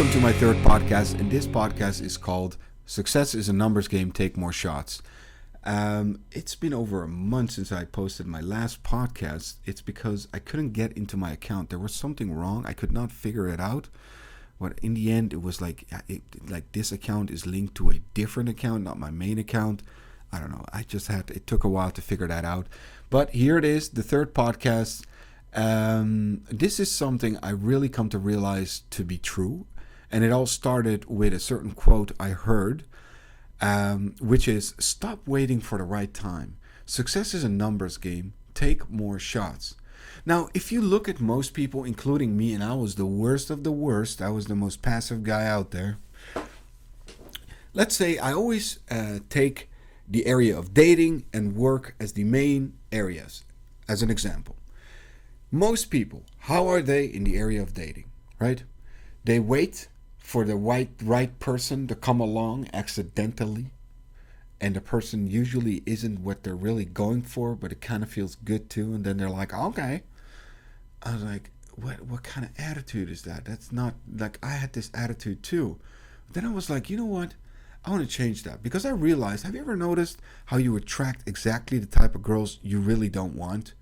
Welcome to my third podcast, and this podcast is called Success is a Numbers Game, Take More Shots. It's been over a month since I posted my last podcast. It's because I couldn't get into my account. There was something wrong. I could not figure it out. But in the end, it was like this account is linked to a different account, not my main account. I don't know. It took a while to figure that out. But here it is, the third podcast. This is something I really come to realize to be true. And it all started with a certain quote I heard, which is, stop waiting for the right time. Success is a numbers game. Take more shots. Now, if you look at most people, including me, and I was the worst of the worst, I was the most passive guy out there. Let's say I always take the area of dating and work as the main areas, as an example. Most people, how are they in the area of dating, right? They wait for the right person to come along accidentally, and the person usually isn't what they're really going for, but it kind of feels good too, and then they're like, okay. I was like, what kind of attitude is that? That's not, like, I had this attitude too. Then I was like, you know what? I want to change that, because I realized, have you ever noticed how you attract exactly the type of girls you really don't want?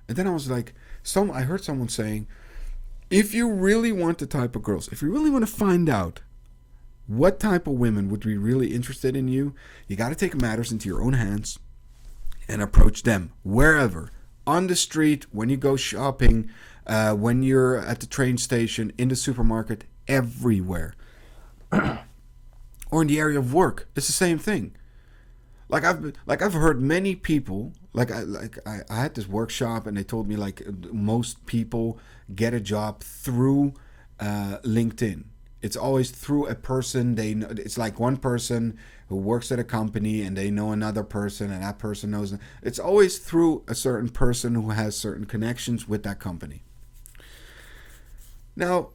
And then I was like, I heard someone saying, if you really want the type of girls, if you really want to find out what type of women would be really interested in you, you got to take matters into your own hands and approach them wherever, on the street, when you go shopping, when you're at the train station, in the supermarket, everywhere. Or in the area of work, it's the same thing. I've heard many people, I had this workshop, and they told me most people get a job through LinkedIn. It's always through a person they know. It's like one person who works at a company, and they know another person, and that person knows them. It's always through a certain person who has certain connections with that company. Now,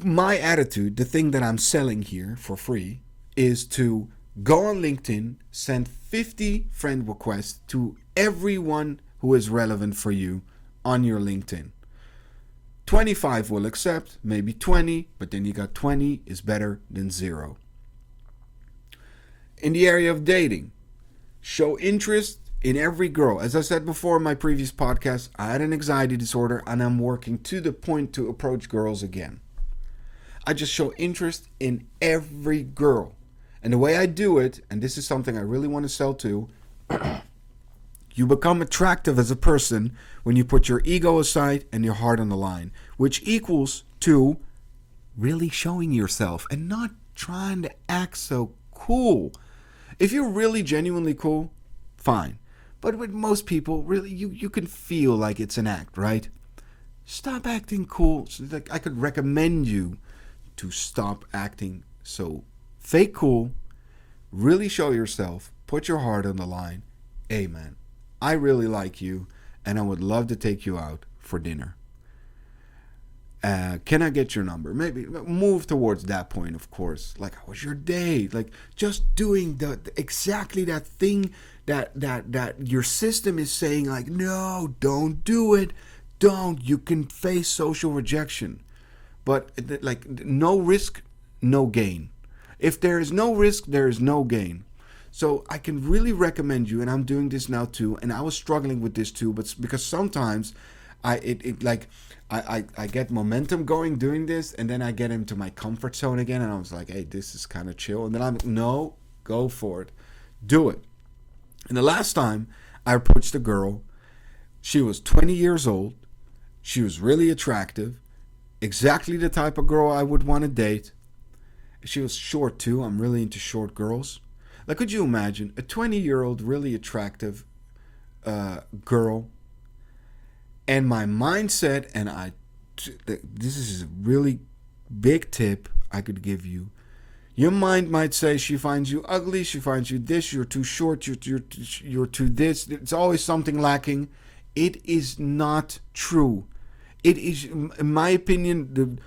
my attitude, the thing that I'm selling here for free, is to go on LinkedIn, send 50 friend requests to everyone who is relevant for you on your LinkedIn. 25 will accept, maybe 20, but then you got 20 is better than 0. In the area of dating, show interest in every girl. As I said before in my previous podcast, I had an anxiety disorder, and I'm working to the point to approach girls again. I just show interest in every girl. And the way I do it, and this is something I really want to sell to, you become attractive as a person when you put your ego aside and your heart on the line, which equals to really showing yourself and not trying to act so cool. If you're really genuinely cool, fine. But with most people, really, you can feel like it's an act, right? Stop acting cool. So, I could recommend you to stop acting so fake cool. Really show yourself. Put your heart on the line. Hey, man, I really like you, and I would love to take you out for dinner. Can I get your number? Maybe move towards that point, of course. Like, how was your day? Like, just doing exactly that thing that your system is saying, like, no, don't do it. Don't. You can face social rejection. But, no risk, no gain. If there is no risk, there is no gain. So I can really recommend you, and I'm doing this now too, and I was struggling with this too, but because sometimes I get momentum going doing this, and then I get into my comfort zone again, and I was like, hey, this is kind of chill. And then I'm like, no, go for it. Do it. And the last time I approached a girl, she was 20 years old. She was really attractive. Exactly the type of girl I would want to date. She was short too. I'm really into short girls. Like, could you imagine a 20-year-old really attractive girl? And my mindset, and this is a really big tip I could give you. Your mind might say she finds you ugly, she finds you this, you're too short, you're too this. It's always something lacking. It is not true. It is, in my opinion,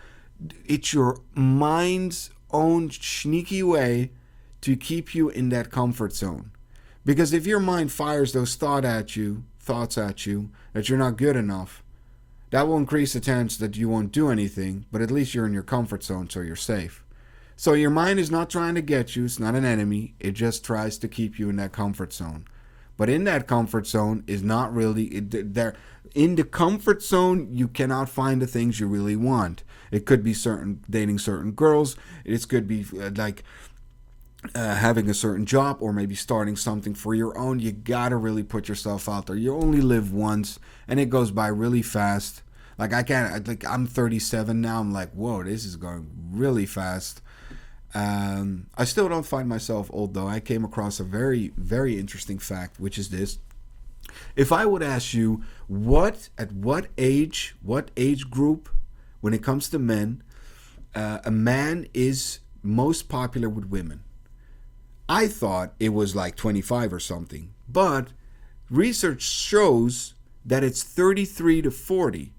it's your mind's own sneaky way to keep you in that comfort zone. Because if your mind fires those thoughts at you that you're not good enough, That will increase the chance that you won't do anything, but at least you're in your comfort zone, so you're safe. So your mind is not trying to get you. It's not an enemy. It just tries to keep you in that comfort zone. But in that comfort zone is not really there. In the comfort zone, you cannot find the things you really want. It could be dating certain girls. It could be having a certain job, or maybe starting something for your own. You gotta really put yourself out there. You only live once, and it goes by really fast. Like I'm 37 now. I'm like, whoa, this is going really fast. I still don't find myself old, though. I came across a very, very interesting fact, which is this. If I would ask you at what age group, when it comes to men, a man is most popular with women, I thought it was like 25 or something. But research shows that it's 33 to 40.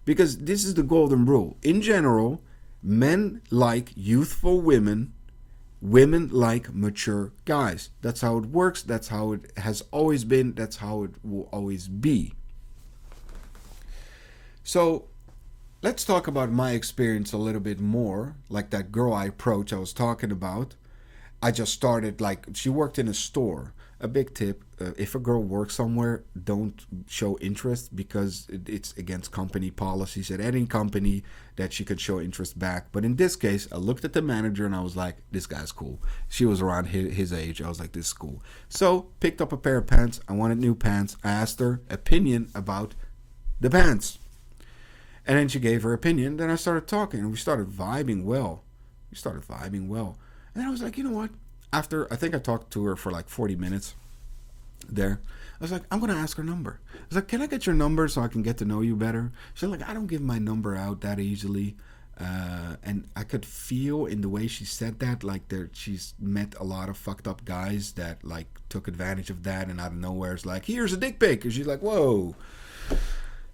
Because this is the golden rule. In general, men like youthful women. Women like mature guys. That's how it works. That's how it has always been. That's how it will always be. So let's talk about my experience a little bit more. Like that girl I approached I was talking about. I just started, like, she worked in a store. A big tip, if a girl works somewhere, don't show interest, because it's against company policies at any company that she could show interest back. But in this case, I looked at the manager and I was like, this guy's cool. She was around his age. I was like, this is cool. So picked up a pair of pants. I wanted new pants. I asked her opinion about the pants. And then she gave her opinion. Then I started talking and we started vibing well. And I was like, you know what? After, I think I talked to her for like 40 minutes there. I was like, I'm going to ask her number. I was like, can I get your number so I can get to know you better? She's like, I don't give my number out that easily. And I could feel in the way she said that, like she's met a lot of fucked up guys that like took advantage of that, and out of nowhere it's like, here's a dick pic. And she's like, whoa.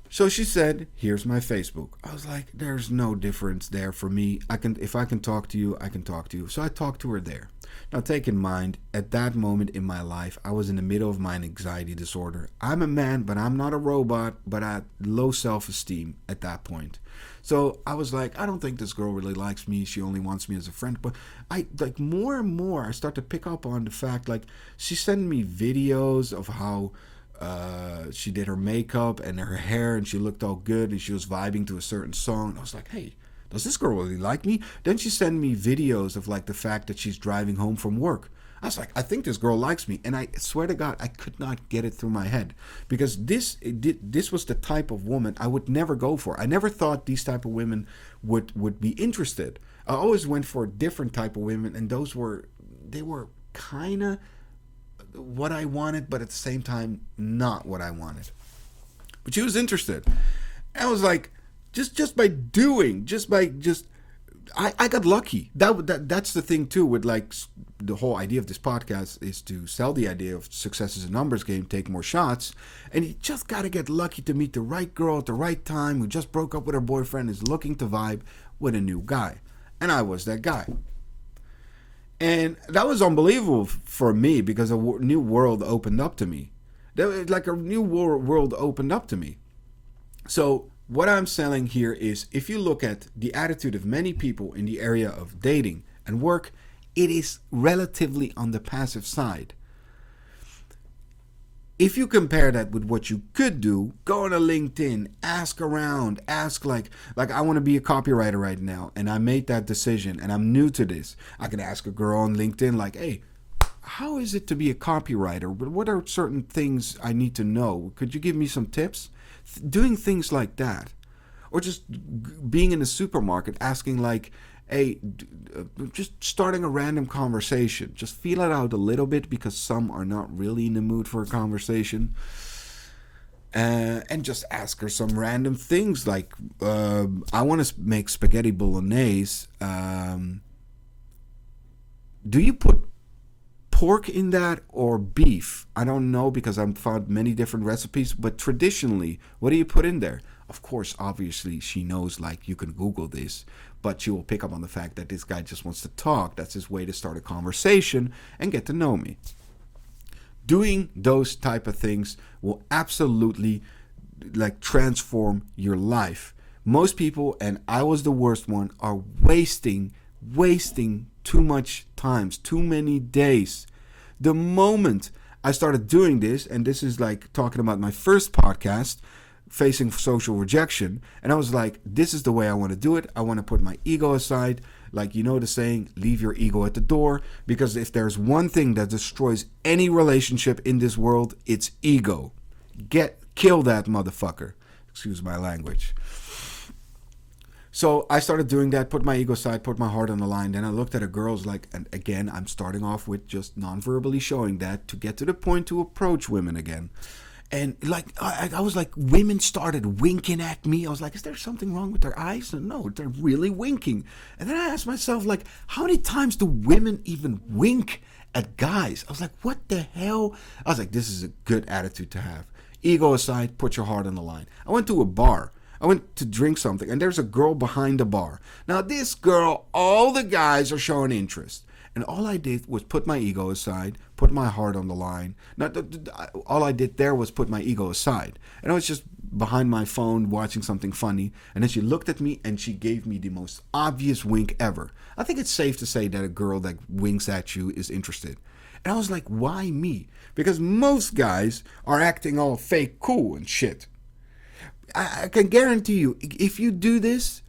So she said, here's my Facebook. I was like, there's no difference there for me. If I can talk to you, I can talk to you. So I talked to her there. Now take in mind, at that moment in my life, I was in the middle of my anxiety disorder. I'm a man, but I'm not a robot, but I had low self-esteem at that point. So I was like, I don't think this girl really likes me. She only wants me as a friend. But I, like, more and more, I start to pick up on the fact, like, she sent me videos of how she did her makeup and her hair, and she looked all good, and she was vibing to a certain song. And I was like, hey, does this girl really like me? Then she sent me videos of like the fact that she's driving home from work. I was like, I think this girl likes me. And I swear to God, I could not get it through my head, because this was the type of woman I would never go for. I never thought these type of women would be interested. I always went for a different type of women, and they were kind of what I wanted, but at the same time not what I wanted. But she was interested. I was like, I got lucky. That's the thing too, with like the whole idea of this podcast is to sell the idea of success is a numbers game, take more shots, and you just gotta get lucky to meet the right girl at the right time who just broke up with her boyfriend, is looking to vibe with a new guy. And I was that guy. And that was unbelievable for me, because a new world opened up to me. Like a new world opened up to me. So what I'm selling here is, if you look at the attitude of many people in the area of dating and work, it is relatively on the passive side. If you compare that with what you could do, go on a LinkedIn, ask around, ask like I want to be a copywriter right now, and I made that decision and I'm new to this. I can ask a girl on LinkedIn like, hey, how is it to be a copywriter? What are certain things I need to know? Could you give me some tips? Doing things like that. Or just being in a supermarket, asking like, hey, just starting a random conversation. Just feel it out a little bit, because some are not really in the mood for a conversation. And just ask her some random things like, I want to make spaghetti bolognese. Do you put pork in that or beef? I don't know, because I've found many different recipes, but traditionally, what do you put in there? Of course, obviously, she knows, like, you can Google this, but she will pick up on the fact that this guy just wants to talk. That's his way to start a conversation and get to know me. Doing those type of things will absolutely like transform your life. Most people, and I was the worst one, are wasting too much times, too many days. The moment I started doing this, and this is like talking about my first podcast, facing social rejection, and I was like, this is the way I want to do it. I want to put my ego aside. Like, you know the saying, leave your ego at the door, because if there's one thing that destroys any relationship in this world, it's ego. Kill that motherfucker. Excuse my language. So I started doing that, put my ego aside, put my heart on the line. Then I looked at a girl's like, and again, I'm starting off with just non-verbally showing that to get to the point to approach women again. And like, I was like, women started winking at me. I was like, is there something wrong with their eyes? And no, they're really winking. And then I asked myself, like, how many times do women even wink at guys? I was like, what the hell? I was like, this is a good attitude to have. Ego aside, put your heart on the line. I went to a bar. I went to drink something, and there's a girl behind the bar. Now, this girl, all the guys are showing interest. And all I did was put my ego aside, put my heart on the line. All I did there was put my ego aside. And I was just behind my phone watching something funny. And then she looked at me, and she gave me the most obvious wink ever. I think it's safe to say that a girl that winks at you is interested. And I was like, why me? Because most guys are acting all fake cool and shit. I can guarantee you, if you do this,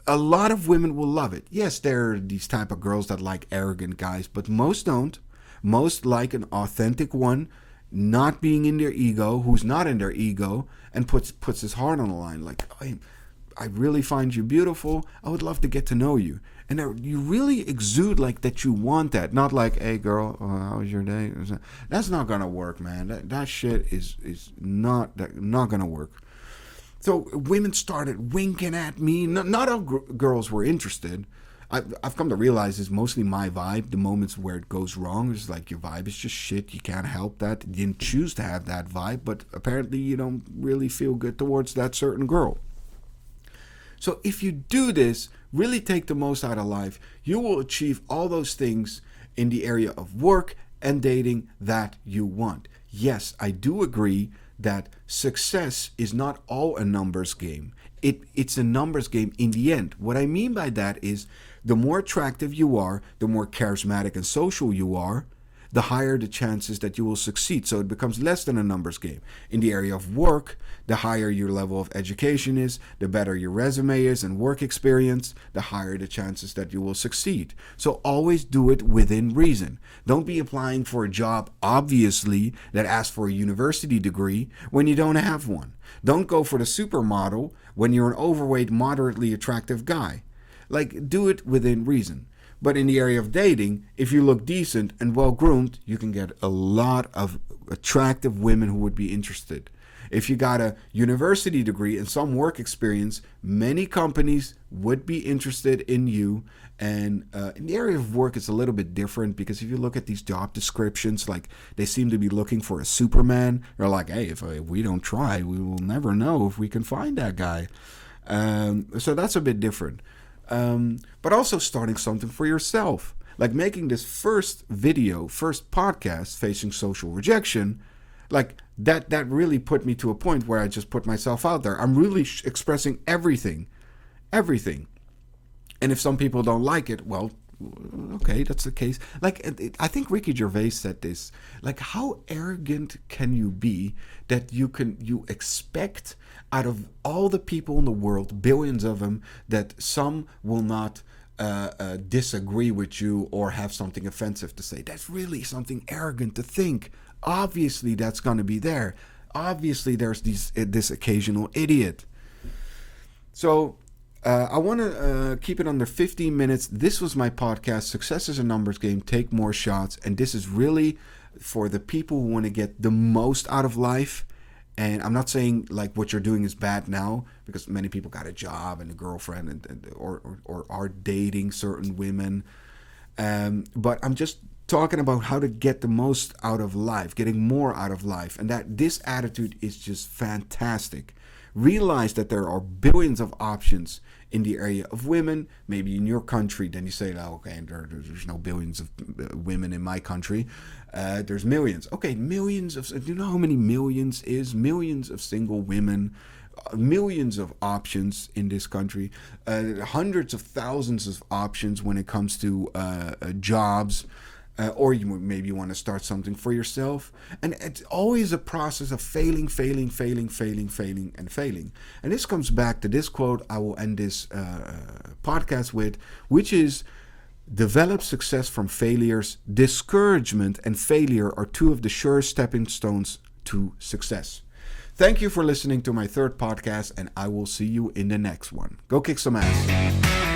a lot of women will love it. Yes, there are these type of girls that like arrogant guys, but most don't. Most like an authentic one, not being in their ego, who's not in their ego, and puts his heart on the line. Like, I really find you beautiful. I would love to get to know you. And you really exude like that you want that. Not like, hey girl, how was your day? That's not gonna work, man. That shit is not gonna work. So women started winking at me. Not all girls were interested. I've come to realize it's mostly my vibe. The moments where it goes wrong is like your vibe is just shit. You can't help that. You didn't choose to have that vibe, but apparently you don't really feel good towards that certain girl. So if you do this, really take the most out of life, you will achieve all those things in the area of work and dating that you want. Yes, I do agree that success is not all a numbers game. It's a numbers game in the end. What I mean by that is the more attractive you are, the more charismatic and social you are, the higher the chances that you will succeed. So it becomes less than a numbers game. In the area of work, the higher your level of education is, the better your resume is and work experience, the higher the chances that you will succeed. So always do it within reason. Don't be applying for a job, obviously, that asks for a university degree when you don't have one. Don't go for the supermodel when you're an overweight, moderately attractive guy. Like, do it within reason. But in the area of dating, if you look decent and well-groomed, you can get a lot of attractive women who would be interested. If you got a university degree and some work experience, many companies would be interested in you. And in the area of work, it's a little bit different, because if you look at these job descriptions, like they seem to be looking for a Superman. They're like, hey, if we don't try, we will never know if we can find that guy. So that's a bit different. But also starting something for yourself, like making this first podcast facing social rejection, like that really put me to a point where I just put myself out there. I'm really expressing everything. And if some people don't like it, well, okay, that's the case. Like, I think Ricky Gervais said this, like, how arrogant can you be that you expect out of all the people in the world, billions of them, that some will not disagree with you or have something offensive to say? That's really something arrogant to think. Obviously, that's going to be there. Obviously, there's this occasional idiot. So I want to keep it under 15 minutes. This was my podcast, Success is a Numbers Game, Take More Shots. And this is really for the people who want to get the most out of life. And I'm not saying like what you're doing is bad now, because many people got a job and a girlfriend or are dating certain women. But I'm just talking about how to get the most out of life, getting more out of life. And that this attitude is just fantastic. Realize that there are billions of options in the area of women, maybe in your country, then you say, oh, okay, there's no billions of women in my country. There's millions. Okay, millions of, do you know how many millions is? Millions of single women, millions of options in this country, hundreds of thousands of options when it comes to jobs. Or you maybe want to start something for yourself. And it's always a process of failing. And this comes back to this quote I will end this podcast with, which is, develop success from failures. Discouragement and failure are two of the sure stepping stones to success. Thank you for listening to my third podcast, and I will see you in the next one. Go kick some ass.